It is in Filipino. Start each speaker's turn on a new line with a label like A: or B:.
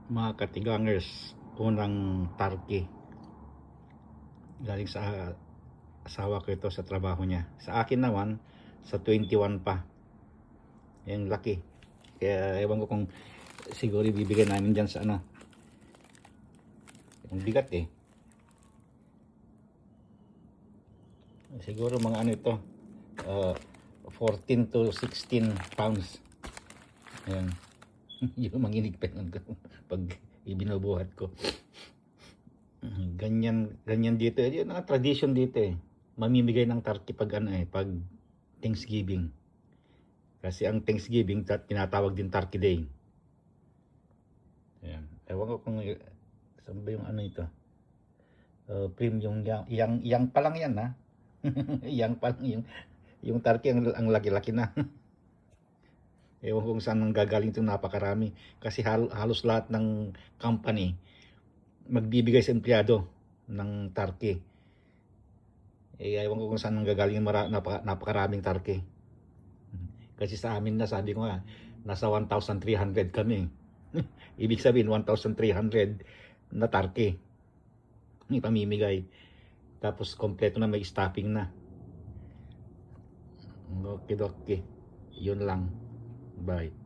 A: Mga katigangers, unang turkey galing sa asawa ko, ito sa trabaho niya. Sa akin naman sa 21 pa yung laki, kaya ewan ko kung siguro bibigyan namin dyan sa ano, yung bigat siguro mga ano ito, 14 to 16 pounds. Ayan. Yung manginig pa nun pag ibinubuhat ko. Ganyan dito. Yun ang tradition dito Mamimigay ng turkey pag pag Thanksgiving. Kasi ang Thanksgiving tinatawag din Turkey Day. Ayan. Ewan ko kung saan ba yung ano ito. Premium yang pa lang yan yang pa lang yung turkey ang laki-laki na. Ewan ko kung saan nang gagaling itong napakarami. Kasi halos lahat ng company magbibigay sa empleyado ng turkey. Ewan ko kung saan nang gagaling yung napakaraming turkey. Kasi sa amin na, sabi ko nga, nasa 1,300 kami. Ibig sabihin 1,300 na turkey may pamimigay. Tapos kompleto na, may stuffing na. Okay. Yun lang. Bye.